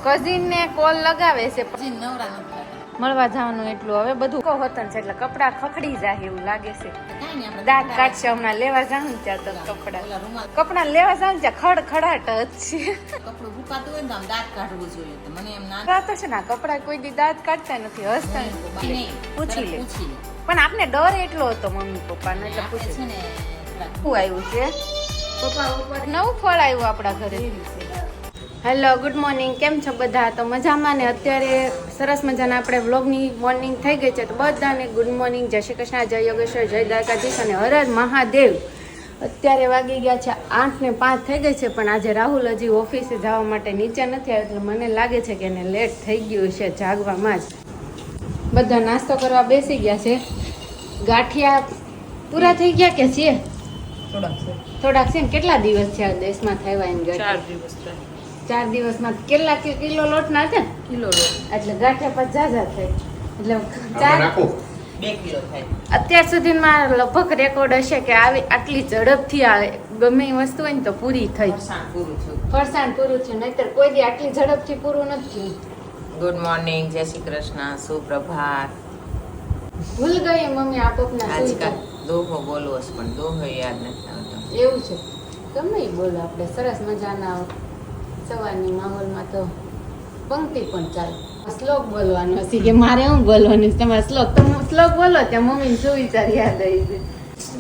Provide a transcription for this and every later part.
Cousin ને call લગાવે છે નવરા નથી મળવા જવાનું એટલું હવે બધું કહોતન છે એટલે કપડા ખખડી જાય એવું લાગે છે દાંત કાઢશે હમણાં લેવા જાઉં ત્યાં તો કપડા લેવા જાઉં ત્યાં ખડખડાટ જ છે કપડું ભૂકાતું હોય ને આમ દાંત કાઢવું જોઈએ તો મને એમ ના તો છે ને કપડા કોઈ દી દાંત કાઢતા નથી હસતા પૂછી લે પણ આપને ડર એટલો હતો મમ્મી પપ્પાને એટલે પૂછે છે ને શું આવ્યું છે પપ્પા ઉપર નવું ફળ આવ્યું આપણા ઘરે હેલો ગુડ મોર્નિંગ કેમ છો બધા તો મજામાં ને અત્યારે સરસ મજાના આપણે વ્લોગની મોર્નિંગ થઈ ગઈ છે તો બધાને ગુડ મોર્નિંગ જય શ્રી કૃષ્ણ જય યોગેશ્વર જય દ્વારકાધીશ અને હર હર મહાદેવ અત્યારે વાગી ગયા છે 8:05 થઈ ગઈ છે પણ આજે રાહુલ હજી ઓફિસે જવા માટે નીચે નથી આવ્યો એટલે મને લાગે છે કે એને લેટ થઈ ગયું છે જાગવામાં જ બધા નાસ્તો કરવા બેસી ગયા છે ગાંઠિયા પૂરા થઈ ગયા કે છે થોડાક છે ને કેટલા દિવસ છે દેશમાં થયા એને 4 દિવસમાં કેટલા કિલો લોટ ના છે કિલો લોટ એટલે ગાંઠિયા પર ઝાઝા થાય એટલે 2 કિલો થાય અત્યાર સુધીમાં લગભગ રેકોર્ડ હશે કે આવી આટલી ઝડપથી આવે ગમે એ વસ્તુ હોય ને તો પૂરી થઈ ફરસાણ પૂરું થયું નહીતર કોઈ દી આટલી ઝડપથી પૂરું નથી ગુડ મોર્નિંગ જય શ્રી કૃષ્ણ સુપ્રભાત ભૂલ ગઈ મમ્મી આપના આજકાલ દોહો બોલવો છે પણ દોહો યાદ નથી આવતો એવું છે ગમે એ બોલો આપણે સરસ મજાના સવારની માહોલમાં તો પંક્તિ પણ ચાલે શ્લોક બોલવાનો છે કે મારે શું બોલવાનું તમારે તમે શ્લોક બોલો ત્યાં મમ્મીને શું વિચાર યાદ આવી છે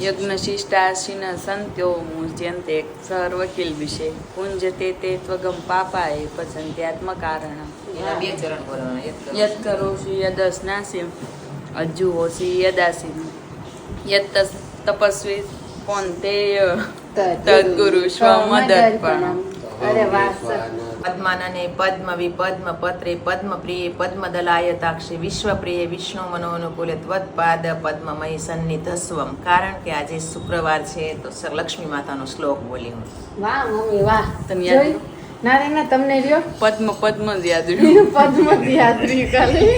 યજ્ઞ શિષ્ટાશિન સંત્યો મુજ્યંતે સર્વકિલ વિશે પુંજતે તે ત્વગમ પાપાય પચંત્યાત્મકારણ એના 2 ચરણ બોલવાના યત કરોષિ યદસ્નાસિમ અજ્જુહોષિ યદાસિમ યત તપસ્વી પોંતેય તદ્ગુરુ સ્વમદર્પણમ અરે વાહ પદ્માનને પદ્મ વિપદ્મ પત્રે પદ્મ પ્રિય પદ્મદલાયતાક્ષી વિશ્વપ્રિય વિષ્ણુ મનોનુકૂલે ત્વત્પાદ પદ્મમય સન્નિધસ્વમ કારણ કે આજે શુક્રવાર છે તો લક્ષ્મી માતાનો શ્લોક બોલી હું વાહ મમ્મી વાહ તને યાદ ના રે ના તમને રહ્યો પદ્મ જ યાદ રહ્યું પદ્મ યાદ રહ્યું ખાલી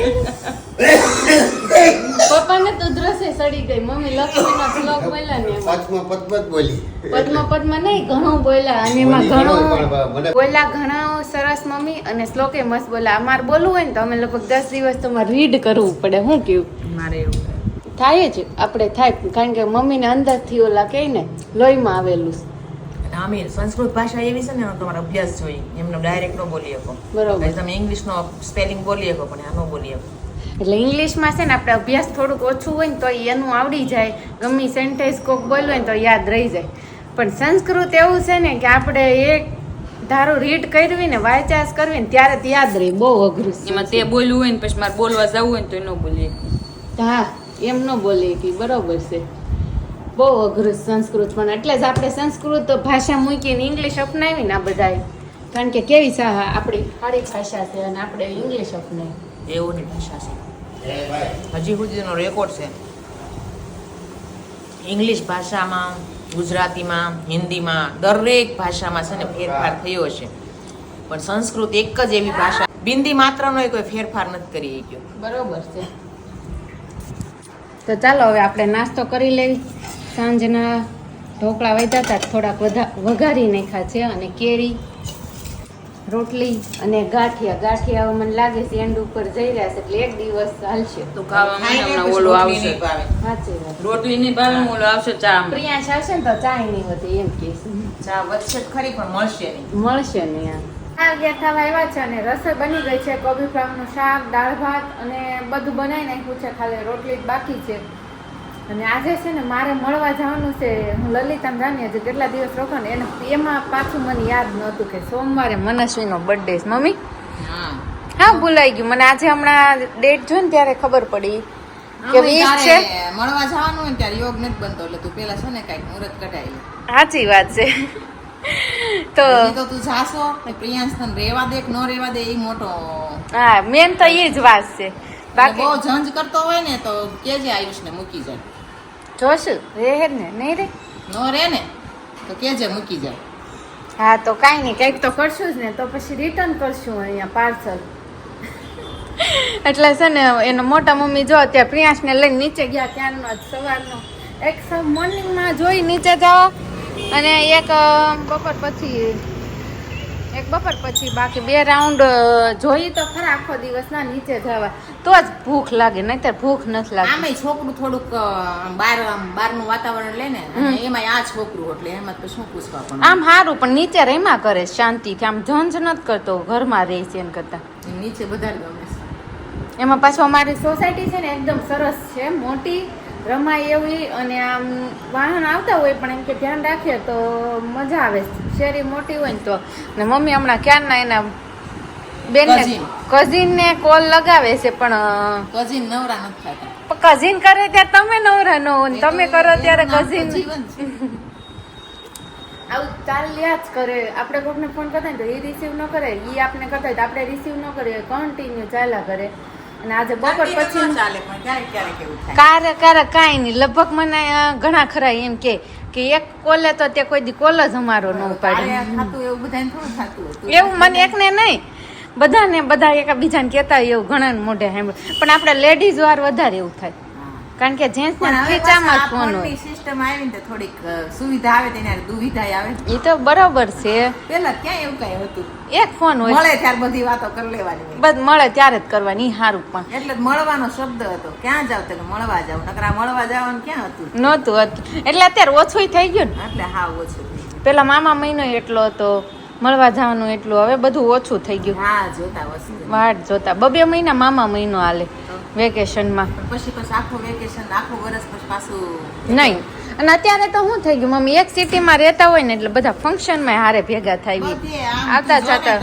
પપ્પાને તો દ્રસે સડી ગઈ મમ્મી લક્ષ્મીનો શ્લોક બોલ્યા ને પદ્મ બોલી પદ્મ નહીં ઘણું બોલ્યા અને એમાં ઘણું બોલ્યા ઘણા સરસ મમ્મી અને શ્લોકે મસ્ત બોલ્યા અમારે બોલવું હોય ને તો અમે લગભગ 10 દિવસ તો રીડ કરવું પડે શું કેવું મારે એવું થાય જ આપણે થાય કારણ કે મમ્મીને અંદરથી ઓલા કહે ને લોહીમાં આવેલું આમિર સંસ્કૃત ભાષા એવી છે ને તમારો અભ્યાસ જોઈએ એમને ડાયરેક્ટ નો બોલી શકો બરોબર તમે ઇંગ્લિશનો સ્પેલિંગ બોલી શકો પણ આ ન બોલી શકો એટલે ઇંગ્લિશમાં છે ને આપણે અભ્યાસ થોડુંક ઓછું હોય ને તો એનું આવડી જાય ગમે સેન્ટેન્સ કોક બોલ્યું હોય ને તો યાદ રહી જાય પણ સંસ્કૃત એવું છે ને કે આપણે એક ધારો રીડ કરવી ને વાંચાસ કરવી ને ત્યારે જ યાદ રહી બહુ અઘરું છે એમાં તે બોલવું હોય ને પછી મારે બોલવા જવું હોય ને તો ન બોલીએ હા એમ ન બોલીએ કે બરોબર છે બહુ અઘરું સંસ્કૃત પણ એટલે જ આપણે સંસ્કૃત ભાષા મૂકીને ઇંગ્લિશ અપનાવી ને આ બધાએ કારણ કે કેવી આપણી સારી ભાષા છે અને આપણે ઇંગ્લિશ અપનાવી એવોની ભાષા છે હજી સુધીનો રેકોર્ડ છે ઇંગ્લિશ ભાષામાં ગુજરાતીમાં હિન્દીમાં દરેક ભાષામાં છે ને ફેરફાર થયો છે પણ સંસ્કૃત એક જ એવી ભાષા બિંદી માત્રનો કોઈ ફેરફાર નથી કરી શક્યો બરોબર છે તો ચાલો હવે આપણે નાસ્તો કરી લેવી સાંજના ઢોકળા વધ્યા હતા થોડાક વઘારી નાખ્યા છે અને કેરી રોટલી અને ગાંઠિયા મને લાગે છે એન્ડ ઉપર જઈ રહ્યા છે એટલે એક દિવસ હાલશે તો ખાવામાં હમણાં ઓલો આવશે સાચી વાત રોટલી ની ભાવે ઓલો આવશે ચા પ્રિયાંશ આવશે ને તો ચા નહીં હોતી એમ કે ચા વચ્ચે ખરી પણ મળશે નહીં ગયા થવા આવ્યા છે અને રસોઈ બની ગઈ છે કોબી ફ્રામનું શાક દાળ ભાત અને બધું બનાવી નાખ્યું છે ખાલી રોટલી જ બાકી છે અને આજે છે ને મારે મળવા જવાનું છે હું લલિતા જાણી હજી કેટલા દિવસ રોકાણ એને એમાં પાછું મને યાદ નહોતું કે સોમવારે મનસ્વીનો બર્થડે છે મમ્મી હા ભૂલાઈ ગયું મને આજે હમણાં ડેટ જોઈ ને ત્યારે ખબર પડી કે 20 છે મળવા જવાનું હોય ત્યારે યોગ નથી બનતો એટલે તું પેલા છે ને કઈક મુહૂર્ત કઢાઈ સાચી વાત છે તો તું જાશો પ્રિયાંશ તને રેવા દે કે ન રેવા દે એ મોટો હા મેન તો એ જ વાત છે બાકી બહુ ઝંઝ કરતો હોય ને તો કેજે આયુષને મૂકી જાય જોશું રહે ને નહીં રે નો રે ને તો કેજે મૂકી જાય હા તો કાંઈ નહીં કંઈક તો કરશું જ ને તો પછી રિટર્ન કરશું અહીંયા પાર્સલ એટલે છે ને એનો મોટા મમ્મી જો ત્યાં પ્રિયાંશને લઈને નીચે ગયા ત્યારનો સવારનો એક મોર્નિંગમાં જોઈ નીચે જાઓ અને એક બપોર પછી એક બપોર પછી બાકી 2 રાઉન્ડ જોઈએ તો ખરા આખો દિવસ ના નીચે જવા તો જ ભૂખ લાગે, નહીતર ભૂખ નથી લાગતી. આમાંય છોકરું થોડુંક બહારનું વાતાવરણ લે ને, અને એમાંય આ છોકરું એટલે એમાં તો શું પૂછવા પણ. આમ સારું પણ નીચે રમ્યા કરે શાંતિથી, આમ ઝંઝ નથી કરતો, ઘરમાં રહે છે એમ કરતા. નીચે વધારે ગમે છે. એમાં પાછું અમારી સોસાયટી છે ને એકદમ સરસ છે, મોટી, રમાય એવી, અને આમ વાહન આવતા હોય પણ એમ કે ધ્યાન રાખીએ તો મજા આવે. શેરી મોટી હોય ને તો. ને મમ્મી હમણાં ક્યારના એના બેનને કઝિનને કોલ લગાવે છે પણ કઝિન નવરા નથી થતા. કઝિન કરે ત્યારે તમે નવરા ન હો ને તમે કરો ત્યારે કઝિન આવું ચાલ્યા જ કરે. આપણે કોકને ફોન કરતા ને તો એ રિસીવ ન કરે, એ આપણે કરતા હોય તો આપણે રિસીવ ન કરીએ, કન્ટિન્યુ ચાલ્યા કરે. અને આજે બપોર પછી ચાલે પણ ક્યારેક એવું થાય. ક્યારેક કાંઈ નહીં. લગભગ મને ઘણા ખરા એમ કે એક કોલે તો તે કોઈ દી કોલ જ અમારો ન ઉપાડે. થતું એવું બધાને થોડું થતું હતું. એવું મને એકને નહીં, બધાને બધા એકબીજાને કહેતા હોય એવું ઘણા મોઢે સાંભળ્યું. પણ આપણે લેડીઝ વાર વધારે એવું થાય, કારણ કે જેન્ટ્સ ને ખીચામાં જ ફોન હોય. સિસ્ટમ આવી ને થોડીક સુવિધા આવે તેને દુવિધા આવે. એ તો બરોબર છે. પેલા ક્યાં એવું કઈ હતું? એક ફોન હોય, મળે ત્યારે બધી વાતો કરી લેવાની. બસ મળે ત્યારે જ કરવાની, સારું. પણ એટલે મળવાનો શબ્દ હતો. ક્યાં જાવ તો મળવા જાવ, નકરા મળવા જવાનું ક્યાં હતું? નહોતું. એટલે અત્યારે ઓછું થઈ ગયું ને. એટલે હા ઓછું. પેલા મામા મહિનો એટલો હતો, મળવા જવાનું એટલું, હવે બધું ઓછું થઈ ગયું. હા જોતા વસ્તુ વાટ જોતા 2 મહિના મામા મહિનો હાલે વેકેશનમાં. પછી આખું વેકેશન આખું વર્ષ પછી પાછું નહીં. અને અત્યારે તો શું થઈ ગયું મમ્મી, એક સિટીમાં રહેતા હોય ને એટલે બધા ફંક્શનમાં હારે ભેગા થાય, આવતા જતા.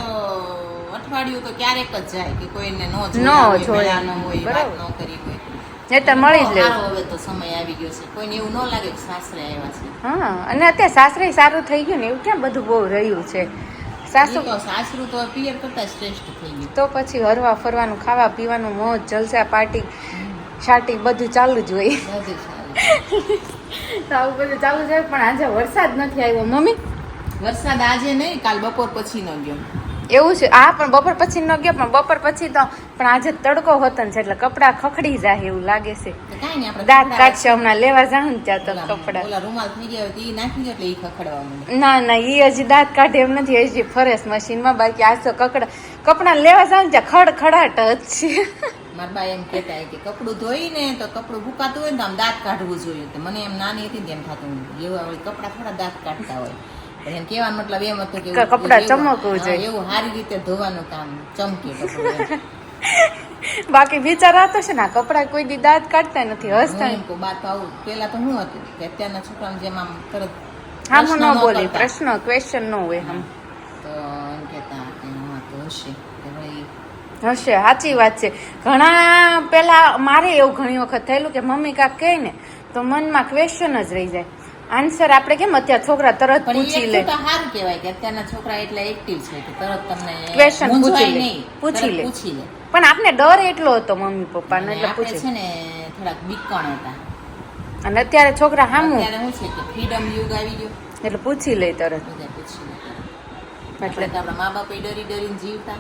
અઠવાડિયું તો ક્યારેક જ જાય કે કોઈને ન જોયા ન હોય, વાત ન કરી કોઈ. એ તો મળી જ લે. હવે તો સમય આવી ગયો છે, કોઈને એવું ન લાગે કે સાસરે આવ્યા છે. હા, અને અત્યારે સાસરે સારું થઈ ગયું ને, એવું ક્યાં બધું બહુ રહ્યું છે. સાસરું તો પિયર કરતા શ્રેષ્ઠ થઈ ગયું. તો પછી હરવા ફરવાનું, ખાવા પીવાનું, મોજ જલસા, પાર્ટી શાટી બધું ચાલુ જ હોય. તો આવું બધું ચાલુ જ હોય. પણ આજે વરસાદ નથી આવ્યો મમ્મી. વરસાદ આજે નહીં, કાલ બપોર પછી નો ગયો. એવું છે? હા, પણ બપોર પછી ન ગયો. પણ બપોર પછી તો પણ આજે તડકો હતો ને, એટલે કપડા ખખડી જાય એવું લાગે છે. દાંત કાઢશે હમણાં લેવા જાઉં ને ત્યાં તો કપડા. રૂમાલ થઈ ગયા હોય તો ઈ નાખી દો એટલે ઈ ખખડવા માંડે. ના ઈ હજી દાંત કાઢે એમ નથી, હજી ફરેશ મશીનમાં. બાકી આજ તો કપડા લેવા જાઉં ને ત્યાં ખડખડાટ જ છે. મારા બા એમ કહેતા કે કપડું ધોઈને તો કપડું ભૂકાતું હોય ને તો આમ દાંત કાઢવું જોઈએ. તો મને એમ નાની હતી ને એમ થતું એવું કપડા થોડા દાંત કાઢતા હોય. એમ કહેવાનો મતલબ એમ હતું કે કપડા ચમકવું જોઈએ, એવું સારી રીતે ધોવાનું કામ ચમકે કપડું. બાકી વિચારાતો છે ને આ કપડા કોઈ દી દાંત કાઢતા નથી, હસતા. બાત આવું પેલા તો શું હતું કે અત્યારના છોકરાને જેમ આમ તરત આમ ન બોલી, પ્રશ્ન ક્વેશ્ચન ન હોય. આમ તો એમ કહેતા હા તો હશે હશે, સાચી વાત છે. ઘણા પેલા મારે એવું ઘણી વખત થયેલું કે મમ્મી કાંક કહે ને તો મનમાં ક્વેશ્ચન જ રહી જાય. આન્સર આપણે કેમ અત્યારે છોકરા તરત પૂછી લે. સારું કહેવાય કે અત્યારના છોકરા એટલા એક્ટિવ છે કે તરત તમને ક્વેશ્ચન પૂછી લે. પણ આપણે ડર એટલો હતો મમ્મી પપ્પાને, એટલે પૂછે છે ને થોડાક બીકણ હતા. અને અત્યારે છોકરા સામું, અત્યારે શું છે કે ફ્રીડમ યુગ આવી ગયો એટલે પૂછી લે તરત. એટલે આપણા મા બાપ ડરી ડરીને જીવતા,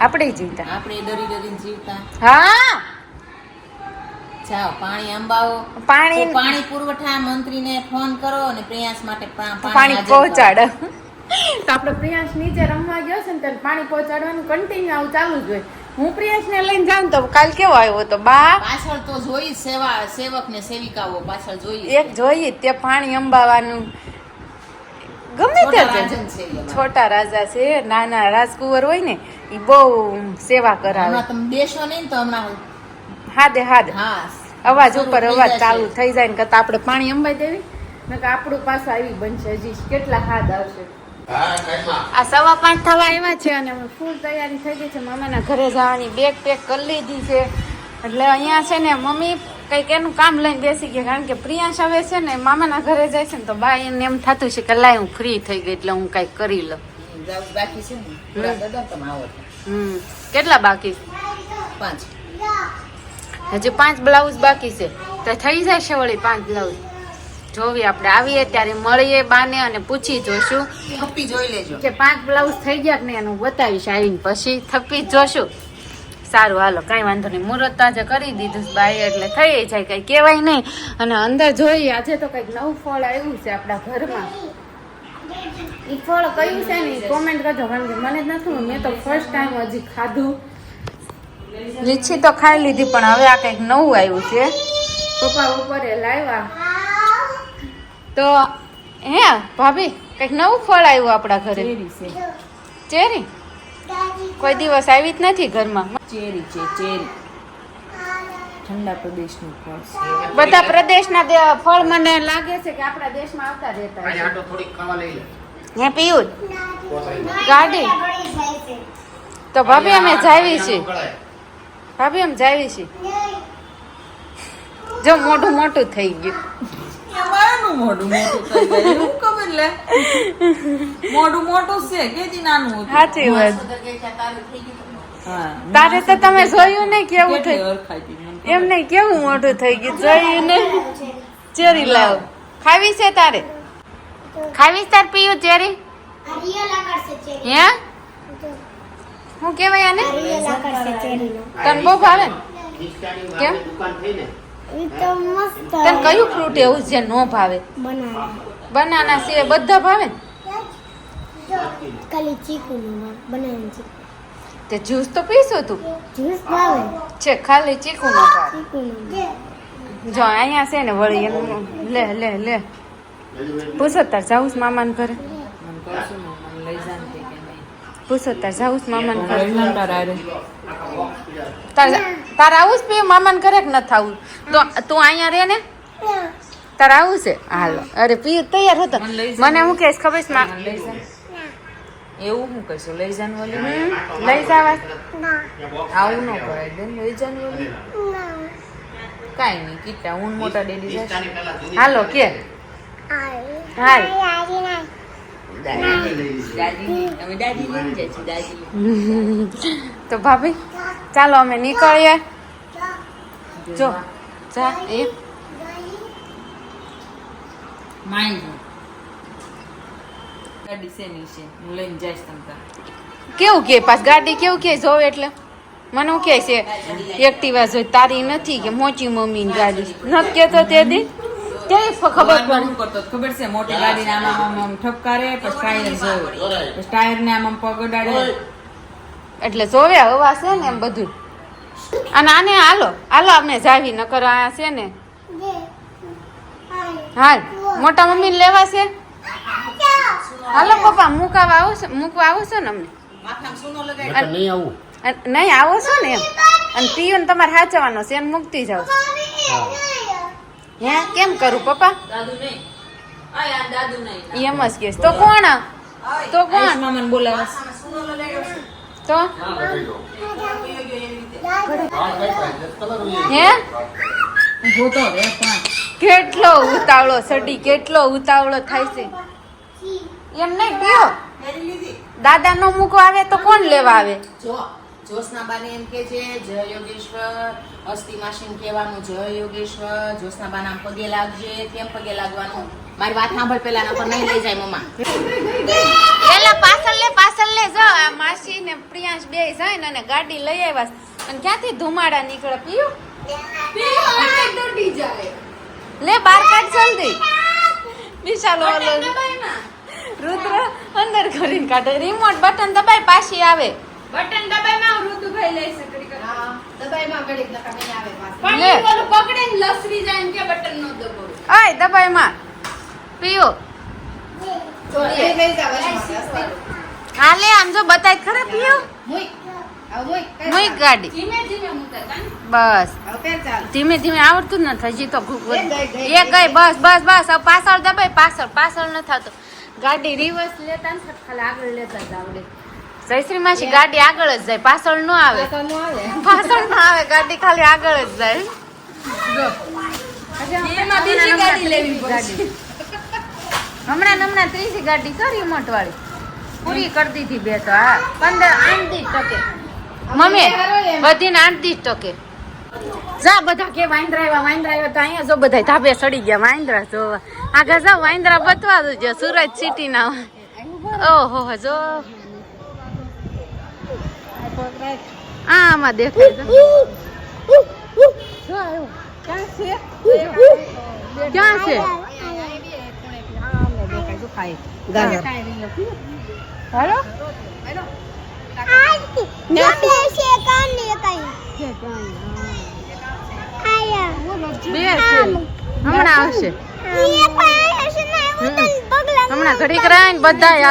આપણે જીવતા, આપણે ડરી ડરીને જીવતા. હા, જાઓ પાણી અંબાવો, પાણી પુરવઠા મંત્રીને ફોન કરો અને પ્રયાસ માટે પાણી પહોંચાડે. તો આપણે પ્રિયાંશ નીચે રમવા ગયો છે ને ત્યારે પાણી પહોંચાડવાનું કન્ટિન્યુ આવું ચાલુ જ હોય. હું પ્રિયાંશને લઈને જાઉં તો કાલ કેવો આવ્યો તો બા પાછળ તો જોઈ સેવક ને સેવિકાઓ પાછળ જોઈ, એક જોઈએ તે પાણી અંબાવાનું ગમે તે છોટા રાજા છે, નાના રાજકુંવર હોય ને એ બહુ સેવા કરાવે. તમે દેશો નહીં તો હમણાં હાદે અવાજ ઉપર અવાજ ચાલુ થઈ જાય ને કરતા આપણે પાણી અંબાઈ દેવી ને આપણું પાછું આવી બનશે. હજી કેટલા હાથ આવશે. આ 5:15 થવા આવ્યા છે અને ફૂલ તૈયારી થઈ ગઈ છે. મામાના ઘરે જવાની બેગ પેક કરી લીધી છે. એટલે અહીંયા છે ને મમ્મી કંઈક એનું કામ લઈને બેસી ગયા, કારણ કે પ્રિયાંશ આવે છે ને મામાના ઘરે જાય છે ને તો બા એને એમ થતું છે કે લાય હું ફ્રી થઈ ગઈ એટલે હું કંઈક કરી લઉં. બાકી છે ને કેટલા બાકી? 5. હજી 5 બ્લાઉઝ બાકી છે તો થઈ જાય છે વળી 5 બ્લાઉઝ. જોવી આપણે આવીએ ત્યારે મળીએ બાને અને પૂછી જોશું, થપ્પી જોઈ લેજો કે 5 બ્લાઉઝ થઈ ગયા કે નહીં એનું બતાવીશ આવીને, પછી થપ્પી જોશું. સારું હાલો કાંઈ વાંધો નહીં. મુહૂર્ત આજે કરી દીધું બાય એટલે થઈ જાય, કંઈ કહેવાય નહીં. અને અંદર જોઈએ આજે તો કંઈક નવું ફળ આવ્યું છે આપણા ઘરમાં. ઈ ફળ કયું છે ને કોમેન્ટ કરજો કારણ કે મને જ નથી મેં તો ફર્સ્ટ ટાઈમ હજી ખાધું. લીચી તો ખાઈ લીધી પણ હવે આ કંઈક નવું આવ્યું છે. પપ્પા ઉપરે લાવ્યા તો હે ભાભી કંઈક નવું ફળ આવ્યું આપણા ઘરે. ચેરી કોઈ દિવસ આવી જ નથી ઘરમાં. ચેરી છે ચેરી ઠંડા પ્રદેશનું ફળ છે. બધા પ્રદેશના ફળ મને લાગે છે કે આપણા દેશમાં આવતા રહેતા આજે આટો થોડીક ખાવા લઈ લે. હે પીયું ગાડી તો ભાભી અમે જાવી છીએ. ભાભી અમે જાવી છીએ. જો મોઢું મોટું થઈ ગયું. અમારું મોઢું મોટું થઈ ગયું એવું ખબર લે મોઢું મોટું છે કેજી નાનું હતું. સાચી વાત. હા તારે તો તમે જોયું ને કેવું કેટલી થયું હરખાઈ હતી મને. એમ નહીં કેવું મોટું થઈ ગયું જોયું ને. ચેરી લાવ ખાવી છે તારે ખાવી તાર પીયું ચેરી હે હું કેવાય આને તને બહુ ભાવે ને? કેમ દુકાન થઈ ને તને કયું ફ્રૂટ એવું છે નો ભાવે? બનાના સિવાય બધા ભાવે ને? ખાલી ચીકુ બનાવીને તે જ્યુસ તો પીશું તું જ્યુસ ભાવે છે ખાલી ચીકુ નો ભાવે. ચીકુ જો અહીંયા છે ને વળી એનું લે લે લે પૂછો તાર જાઉં છું મામાને ઘરે. મને કહું છું ને, મને લઈ જા ને કે નહીં. પૂછો તાર જાઉં છું મામાને ઘરે. લઈ જા ને તારા હારે. તારે આવું જ પીવું મામાને ઘરે કે નથી આવું? તો તું અહીંયા રહે ને તારે આવું છે હાલો. અરે પીવું તૈયાર હતો મને લઈ જા. મને હું કહીશ ખબર છે મને લઈ જા. એવું હું કહીશું લઈ જા ને વળી. લઈ જવા આવું ન કરાય બેન લઈ જા ને વળી. કાંઈ નહીં કીટા હું ને મોટા ડેડી જશે. હાલો કે હાલ દાદી અમે દાદી લઈને જાય છે દાદી. તો ભાભી ચાલો અમે નીકળીએ. જો જા એ માઈ જો ગાડી શેની છે હું લઈને જઈશ તમ તાર. કેવું કે પાછ ગાડી કેવું કે જોવે એટલે મને હું કે છે એક્ટિવા જોઈ તારી નથી કે મોટી મમ્મીની ગાડી નથી કેતો તે દી કેવી ખબર પડે શું કરતો હતો ખબર છે મોટી ગાડીને આમ આમ ઠપકારે પછી ટાયર જોવે પછી ટાયર ને આમ પગ અડાડે. એટલે જોવે હવા છે ને એમ બધું. અને આને હાલો હાલો આપણે જાવી નકર આ છે ને હાલ મોટા મમ્મીને લેવા છે. હાલો પપ્પા મૂકવા આવો છો ને અમને નહીં આવું નહીં આવો છો ને એમ અને પીયું ને તમારે સાચવવાનો છે એને મૂકતી જાવ. હે કેમ કરું પપ્પા દાદુ નહીં આય આ દાદુ નહીં એમ જ કેસ તો કોણ તો કોણ મામાને બોલાવે તો હે જોતો રે પણ કેટલો ઉતાવળો સડી કેટલો ઉતાવળો થાય છે એમ નહીં પીઓ દાદા નો મૂકવા આવે તો કોણ લેવા આવે? જો જ્યોત્સનાબાને એમ કે છે જય યોગેશ્વર અસ્તી માસીને કહેવાનું જય યોગેશ્વર જ્યોત્સનાબાના આમ પગે લાગજે કેમ પગે લાગવાનું મારી વાત સાંભળ પેલા ના પર નહીં લઈ જાય મમ્મા એલા પાછળ લે જો આ માસી ને પ્રિયાંશ બે જાય ને અને ગાડી લઈ આવ્યા છે. અને ક્યાંથી ધુમાડા નીકળે પીયું લે બાર કાઢ જલ્દી વિશાલ ઓલો રુદ્ર અંદર કરીને કાઢે રિમોટ બટન દબાઈ પાછી આવે બટન દબાઈ માં રુદ્રભાઈ લઈ શકડી લે ઓલું પકડીને લસરી જાય ને કે બટન નો દબાવો આય દબાઈ માં પીયો હાલે આમ જો બતાય ખરા પીયો મુઈ ગાડી બસ ધીમે ધીમે આવડતું જ નથી હજી તો એ ગઈ બસ બસ બસ હવે પાછળ દબાઈ પાછળ ન થતો ગાડી રિવર્સ લેતા ને ખાલી આગળ લેતા જ આવડે. જયશ્રી માસી ગાડી આગળ જ જાય પાછળ ન આવે પાછળ ન આવે ગાડી ખાલી આગળ જ જાય. એમાં બીજી ગાડી લેવી પડશે. હમણાં ત્રીજી ગાડી કરી મોટવાળી પૂરી કરી દીધી બે તો હા 15 મમ્મી વધીને 8 ટકે જા બધા કે વાંદરા આવ્યા તો અહીંયા જો બધા ધાબે સડી ગયા વાંદરા જોવા આગળ જા વાંદરા બતવા દો સુરત સિટી ના ઓહો જો આમાં દેખાય જો આવ્યો ક્યાં છે ખાય ગાજર હાલો જો બે છે કાન ને કઈ આયા બે છે હમણાં આવશે એ પણ હશે ને હું તો પગલા હમણાં ઘડીક રહીને બધા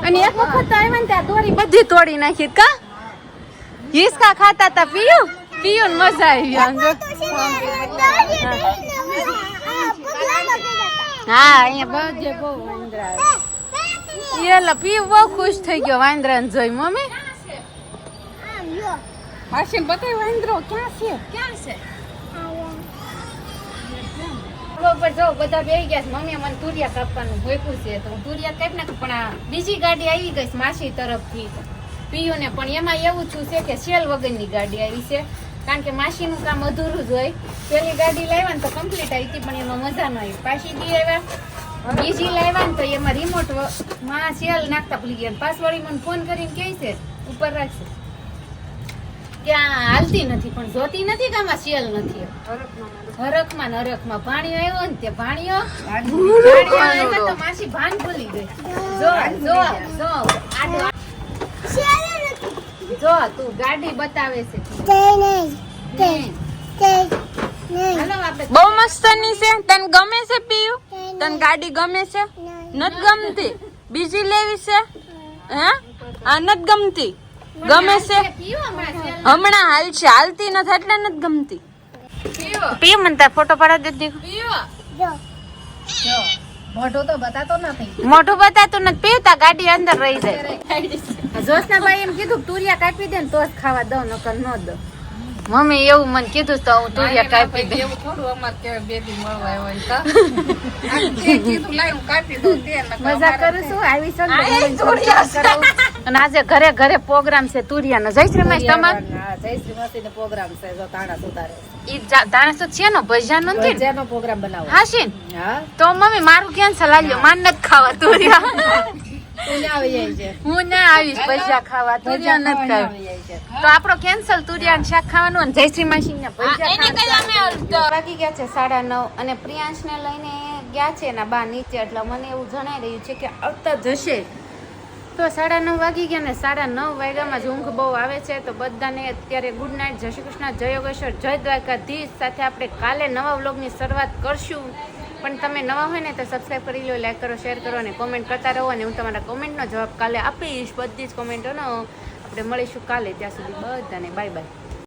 અને એક વખત તો આવ્યા ને ત્યાં દોરી બધી તોડી નાખી કા હિસકા ખાતા તા પીયું ને મજા આવી આમ જો. તો છે ને દોરી બેહીને પગલા લગાડતા હા અહીંયા બધે બહુ વાંદરા આવે. એટલે પીયું બહુ ખુશ થઈ ગયો વાંદરાને જોઈ મમ્મી આમ જો હાશીન બતાય વાંદરો ક્યાં છે ઉપર જો બધા બેહી ગયા છે. મમ્મીએ મને તુરિયા કાપવાનું ભોયકું છે તો હું તુરિયા કાપી નાખું પણ આ બીજી ગાડી આવી ગઈ છે માસી તરફથી પીયુને પણ એમાં એવું છું છે કે સેલ વગરની ગાડી આવી છે કારણ કે માસીનું કામ અધૂરું જ હોય. પેલી ગાડી લાવ્યા ને તો કમ્પ્લીટ આવી હતી પણ એમાં મજા ન આવી. પાછી બી આવ્યા બીજી લાવ્યા ને તો એમાં રિમોટ માં સેલ નાખતા ભૂલી ગયા. પાછવાળી મને ફોન કરીને કહે છે ઉપર રાખશે કે આ હાલતી નથી પણ જોતી નથી કે આમાં સેલ નથી. હરખમાં પાણી આવ્યો ને તે પાણીઓ તો માસી ભાન ભૂલી ગઈ. જો તું ગાડી બતાવે છે. હાલો આપણે બહુ મસ્તની છે. તને ગમે છે પીયું? તને ગાડી ગમે છે? નત ગમતી? બીજી લેવી છે? હે આ નત ગમતી? ગમે છે? પીવું હમણાં સેલ હમણાં હાલ છે, હાલતી નથી એટલે નથી ગમતી. પીયું મને તાર ફોટો પાડા દે દીકુ. મોઢું તો બતાતો નથી. મોઢું બતાતું નથી. પીયું તાર ગાડી અંદર રહી જાય. જોશનાભાઈ એમ કીધું તુરિયા કાપી દે ને તો જ ખાવા દઉં નકર ન દઉં. મમ્મી એવું મને કીધું તો હું તુરિયા કાપી દે. એવું થોડું અમારે કે બેબી મળવા આવ્યો હોય તો આ તે કીધું લાય હું કાપી દઉં દે નકર મજા કરું છું આવી છે ને તુરિયા કરાવું. અને આજે ઘરે ઘરે પ્રોગ્રામ છે તુરિયાનો. જય શ્રી માસ તમાર હા જય શ્રી મસીનો પ્રોગ્રામ છે જો તાણા સુધારે ઈ દાણા છે નો ભજીયા નથી ને? જેનો પ્રોગ્રામ બનાવો હાશીન હા તો મમ્મી મારું કેન્સલ આલ્યો. માન નથી ખાવા તુરિયા. તું આવી જાય છે હું ના આવીશ ભજીયા ખાવા. તુરિયા નથી ખાવા. આવી જાય છે તો આપણો કેન્સલ તુરિયા શાક ખાવાનું અને જયશ્રી માસી ને વાગી ગયા છે 9:30 અને પ્રિયાંશને લઈને ગયા છે એના બા નીચે. એટલે મને એવું જણાઈ રહ્યું છે કે આવતા જશે. તો 9:30 વાગી ગયા ને 9:30 વાગ્યામાં જ ઊંઘ બહુ આવે છે. તો બધાને અત્યારે ગુડ નાઇટ, જય શ્રી કૃષ્ણ, જય યોગેશ્વર, જય દ્વારકાધીશ. સાથે આપણે કાલે નવા વ્લોગની શરૂઆત કરશું. પણ તમે નવા હોય ને તો સબસ્ક્રાઈબ કરી લો, લાઈક કરો, શેર કરો અને કોમેન્ટ કરતા રહો. અને હું તમારા કોમેન્ટનો જવાબ કાલે આપીશ, બધી જ કોમેન્ટોનો. આપણે મળીશું કાલે. ત્યાં સુધી બધાને બાય બાય.